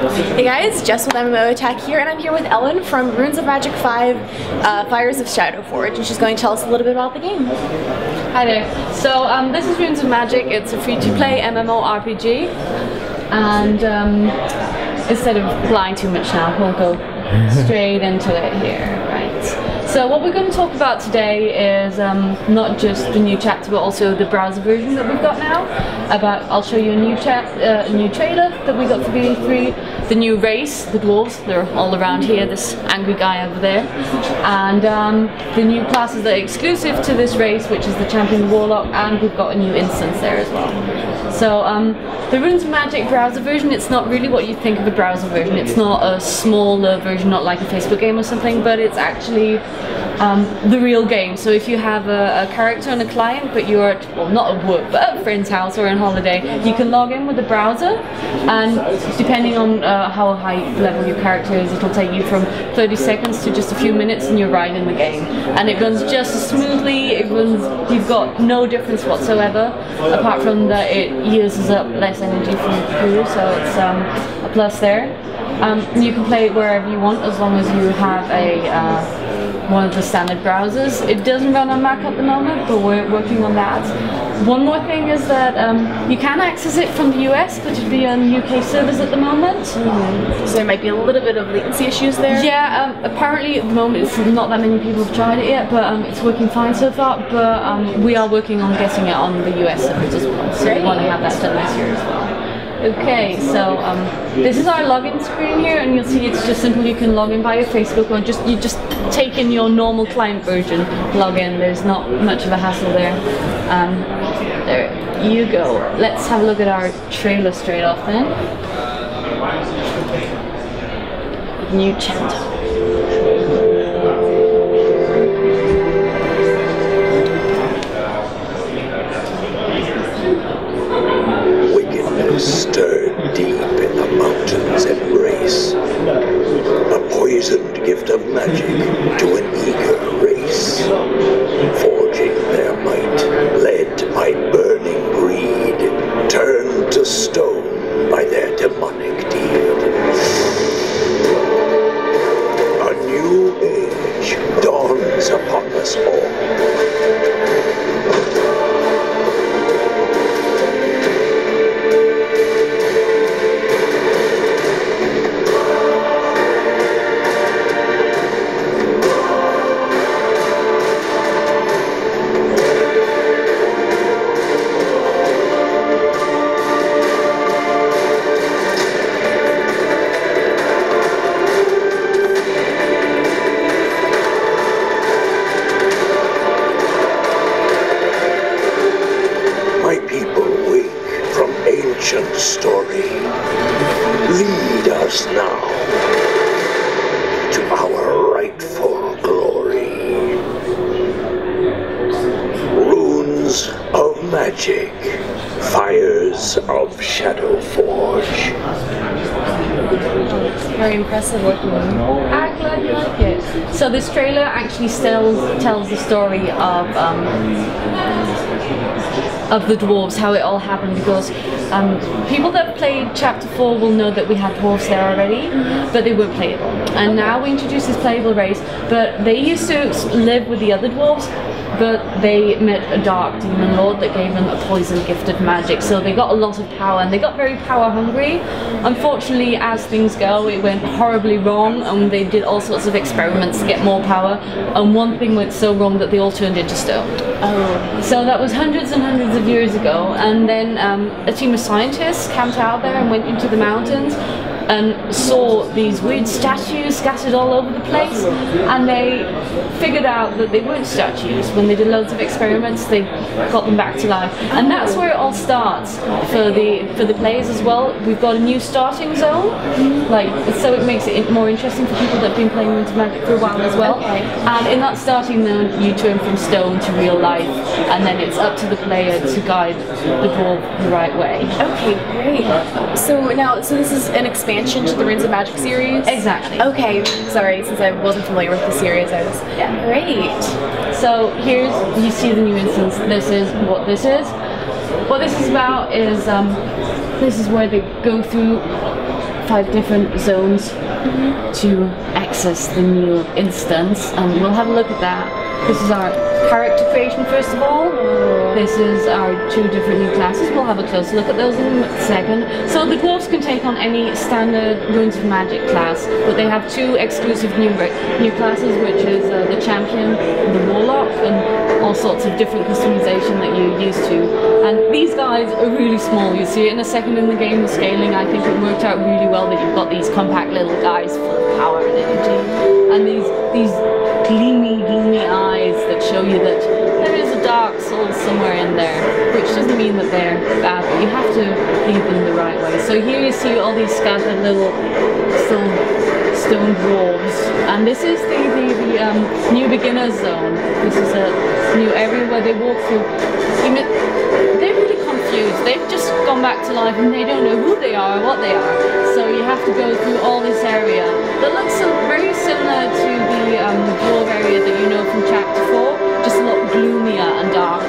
Hey guys, Jess with MMO Attack here, and I'm here with Ellen from Runes of Magic 5, Fires of Shadowforge, and she's going to tell us a little bit about the game. Hi there. So this is Runes of Magic. It's a free-to-play MMORPG, and instead of lying too much now, we'll go straight into it here, right? So what we're going to talk about today is not just the new chapter, but also the browser version that we've got now. I'll show you a new trailer that we got for BA3, the new race, the dwarves. They're all around here. This angry guy over there, and the new classes that are exclusive to this race, which is the Champion Warlock, and we've got a new instance there as well. So the Runes of Magic browser version, it's not really what you think of a browser version. It's not a smaller version, not like a Facebook game or something, but it's actually the real game. So if you have a character and a client, but you're at, well, not at work, but at a friend's house or on holiday, you can log in with the browser, and depending on how high level your character is, it'll take you from 30 seconds to just a few minutes and you're right in the game. And it runs just as smoothly, you've got no difference whatsoever, apart from that it uses up less energy from your crew, so it's a plus there. You can play it wherever you want as long as you have one of the standard browsers. It doesn't run on Mac at the moment, but we're working on that. One more thing is that you can access it from the US, but it'd be on UK servers at the moment. So there might be a little bit of latency issues there? Yeah, apparently at the moment it's not that many people have tried it yet, but it's working fine so far, but we are working on getting it on the US servers as well, so we want to have that done this year as well. Okay, so this is our login screen here, and you'll see it's just simple. You can log in via Facebook, or you just take in your normal client version, log in. There's not much of a hassle there. There you go. Let's have a look at our trailer straight off then. New chapter. Stirred deep in the mountain's embrace, a poisoned gift of magic to an eager race, forging their might, led by burning greed, turned to stone by their demonic deed. A new age dawns upon us all. Story, lead us now to our rightful glory. Runes of Magic, Fires of Shadowforge. Very impressive looking. I'm glad you like it. So this trailer actually tells the story of the dwarves, how it all happened, because people that played Chapter 4 will know that we had dwarves there already, but they weren't playable. And now we introduce this playable race, but they used to live with the other dwarves, but they met a dark demon lord that gave them a poison gift of magic, so they got a lot of power, and they got very power hungry. Unfortunately, as things go, it went horribly wrong, and they did all sorts of experiments to get more power, and one thing went so wrong that they all turned into stone. Oh. So that was hundreds and hundreds of years ago, and then a team of scientists camped out there and went into the mountains and saw these weird statues scattered all over the place, and they figured out that they weren't statues. When they did loads of experiments, they got them back to life, and that's where it all starts for the players as well. We've got a new starting zone, so it makes it more interesting for people that have been playing Runes of Magic for a while as well. And in that starting zone, you turn from stone to real life, and then it's up to the player to guide the dwarf the right way. Okay, great. So this is an expansion to the Runes of Magic series? Exactly. Okay, sorry, since I wasn't familiar with the series, I was... Yeah, great. So you see the new instance. This is what this is. What this is about is, this is where they go through 5 different zones to access the new instance, and we'll have a look at that. This is our character creation first of all. This is our 2 different new classes. We'll have a closer look at those in a second. So the dwarves can take on any standard Runes of Magic class, but they have 2 exclusive new classes, which is the champion, the warlock, and all sorts of different customization that you're used to. And these guys are really small. You see it in a second in the game, the scaling. I think it worked out really well that you've got these compact little guys full of power and energy, and these gloomy eyes that show you that there is a dark soul somewhere in there, which doesn't mean that they're bad, but you have to lead them the right way. So here you see all these scattered little stone dwarves, and this is the new beginner zone. This is a new area where they walk through. They're really confused. They've just gone back to life and they don't know who they are or what they are. So you have to go through all this area that looks very similar to the dwarf area that you know from chapter 4, just a lot gloomier and darker.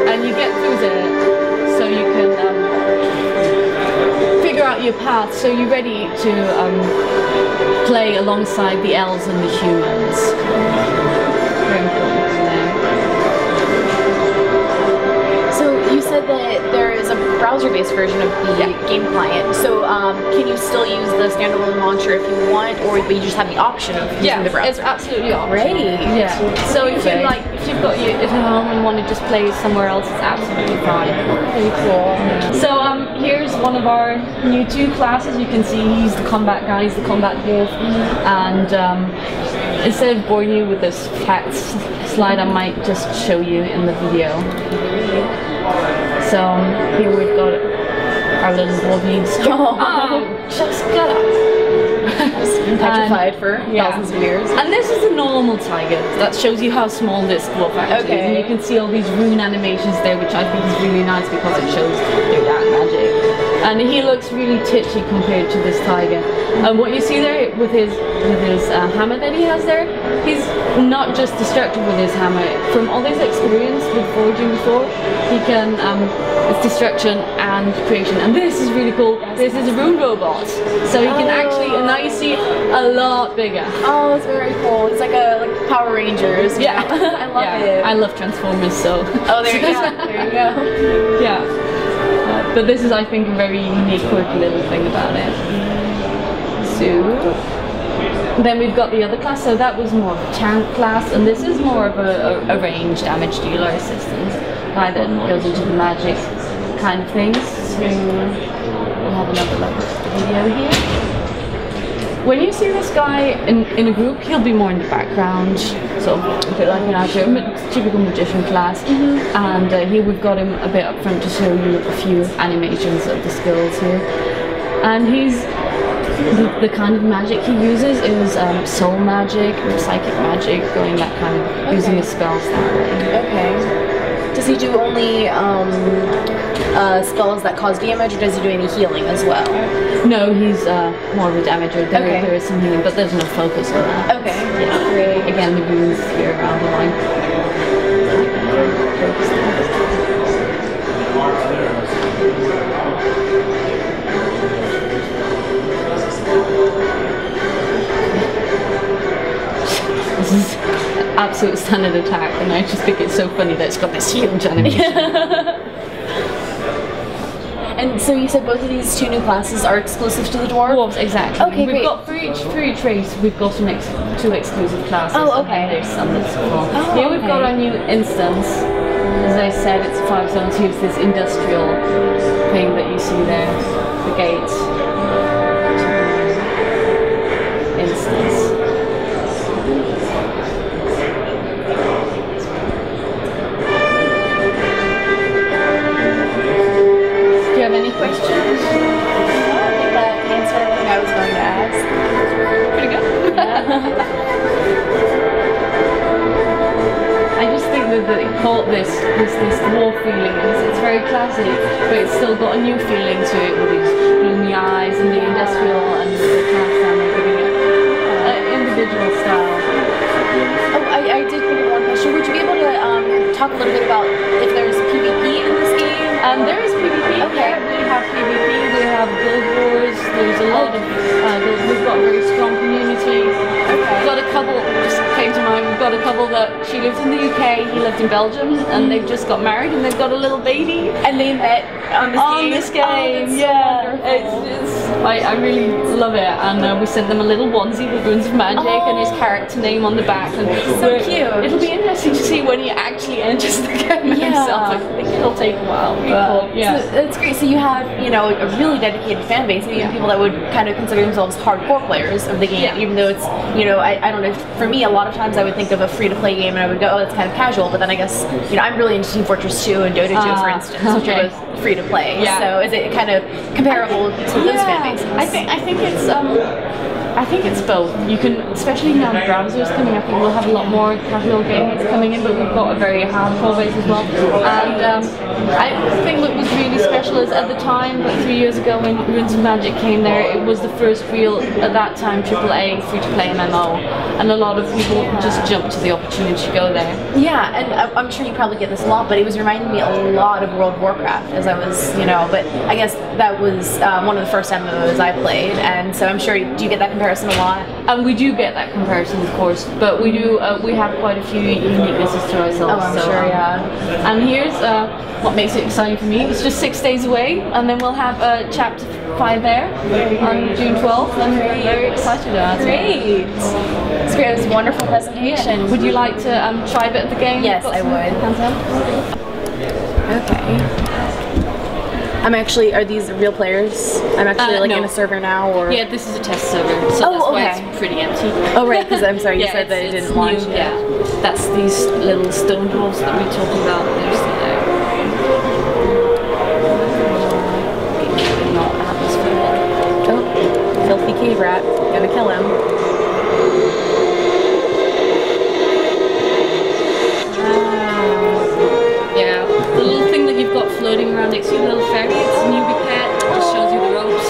And you get through there so you can figure out your path, so you're ready to play alongside the elves and the humans. Very important from there. So you said that there is a browser-based version of the game client. So can you still use the standalone launcher if you want, or you just have the option of using the browser? It's absolutely optional. Great. Yeah. So if you've got it at home and want to just play somewhere else, it's absolutely fine. Pretty cool. So here's one of our new 2 classes. You can see he's the combat guy, he's the combat dwarf, and instead of boring you with this fact slide, I might just show you in the video. So here we've got our little dwarves. Just get up. Been petrified for thousands of years. And this is a normal tiger. That shows you how small this dwarf actually is. And you can see all these rune animations there, which I think is really nice because it shows their dark magic. And he looks really titchy compared to this tiger. And what you see there with his hammer that he has there, he's not just destructive with his hammer. From all his experience with forging before, he can it's destruction and creation. And this is really cool. This is a rune robot, so he can actually. And now you see a lot bigger. Oh, it's very cool. It's like Power Rangers. Yeah, I love it. I love Transformers, so. Oh, there you go. There you go. Yeah. But this is, I think, a very unique, quirky little thing about it. So, then we've got the other class. So that was more of a tank class, and this is more of a range damage dealer assistant, guy that goes into the magic kind of things. So we'll have another look at the video here. When you see this guy in a group, he'll be more in the background, so a bit like an typical magician class. And here we've got him a bit up front to show you a few animations of the skills here. And he's the kind of magic he uses is soul magic, psychic magic, going that kind of using his spells that way. Okay. Does he do only spells that cause damage, or does he do any healing as well? No, he's more of a damager. There is some healing, but there's no focus on that. Okay. Yeah. Great. Again, the runes here around the line. This is absolute standard attack, and I just think it's so funny that it's got this huge animation. And so you said both of these 2 new classes are exclusive to the dwarves? Exactly. Okay, we've got for each race, we've got 2 exclusive classes. Oh, okay. And there's some that's cool. Oh, here we've got our new instance. As I said, it's 5 zones. Here's this industrial thing that you see there, the gate. Instance. Do you have any questions? I think that answered everything I was going to ask. Pretty good. I just think that they caught this dwarf feeling. It's very classic, but it's still got a new feeling to it with these gloomy eyes and the industrial and the class and giving it an individual style. Oh, I did think of one question. Would you be able to talk a little bit about if there's PvP in this game? There is PvP. Okay. Yeah, we have PvP. We have guild wars. There's a lot couple just came to mind. We've got a couple that she lives in the UK, he lived in Belgium, and they've just got married and they've got a little baby. And they met on this game. Oh, yeah. I really love it, and we sent them a little onesie with Runes of Magic and his character name on the back. And so cute. It'll be interesting to see when he actually enters the game himself. I think it'll take a while. But, yeah, so that's great. So you have, you know, a really dedicated fan base. Even people that would kind of consider themselves hardcore players of the game, even though it's, you know, I don't know. For me, a lot of times I would think of a free-to-play game and I would go, oh, that's kind of casual. But then I guess, you know, I'm really into Team Fortress 2 and Dota 2, for instance, which are both free-to-play. Yeah. So is it kind of comparable to those fan bases? I think it's both. You can, especially now the browsers coming up, we'll have a lot more casual gamers coming in, but we've got a very hardcore base as well. And I think what was really special is at the time, like 3 years ago when Runes of Magic came there, it was the first real, at that time, AAA free-to-play MMO, and a lot of people just jumped to the opportunity to go there. Yeah, and I'm sure you probably get this a lot, but it was reminding me a lot of World of Warcraft as I was, you know, but I guess that was one of the first MMOs I played, and so I'm sure, do you get that comparison a lot? And we do get that comparison, of course, but we do, we have quite a few uniquenesses to ourselves. Oh, I'm sure, yeah. And here's what makes it exciting for me. It's just 6 days away, and then we'll have chapter 5 there on June 12th. I'm very excited about it. Great! It's great. It was a wonderful presentation. Yeah. Would you like to try a bit of the game? Yes, I would. Okay. I'm actually, are these real players? I'm actually like no. in a server now, or? Yeah, this is a test server, so that's why it's pretty empty. Oh right, because I'm sorry, you said that it didn't launch yet. Yeah, that's these little stone halls that we talked about. They're still there. Not atmosphere. Oh, filthy cave rat. Gonna kill him. Floating around next to you, little fairy. It's a newbie pet. It just shows you the ropes.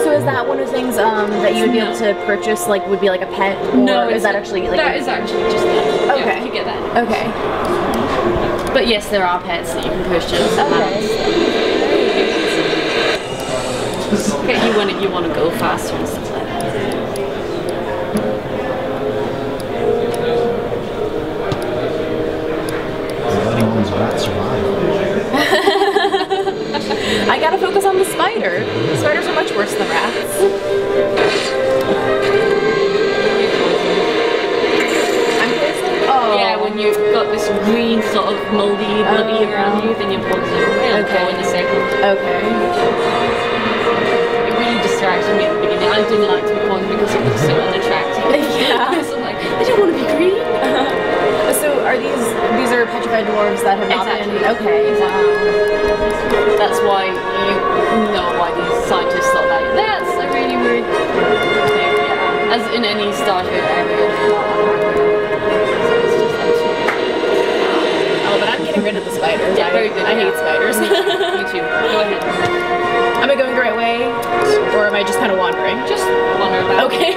So is that one of the things that you would be able to purchase? Like, would be like a pet? Or no, is that actually like? That is actually just that. Okay, yeah, you get that. Okay. But yes, there are pets that you can purchase. Okay. You want to go faster and stuff like that. Rat survive. I gotta focus on the spider. Spiders are much worse than rats. I'm poisoned? Oh. Yeah, when you've got this green sort of moldy bloody around you, then you're poisoned. It'll go in a second. Okay. It really distracted me at the beginning. I didn't like to be poisoned because it looks so unattractive. Yeah. So I'm like, I don't want to be green. So are these are petrified dwarves that have not been? Okay. Wow. That's why you know why these scientists thought that. That's a really weird thing. Yeah. As in any starter area. Oh, but I'm getting rid of the spiders. Yeah, very good. I hate spiders. Me too. Go ahead. Am I going the right way, or am I just kind of wandering? Just wander about. Okay.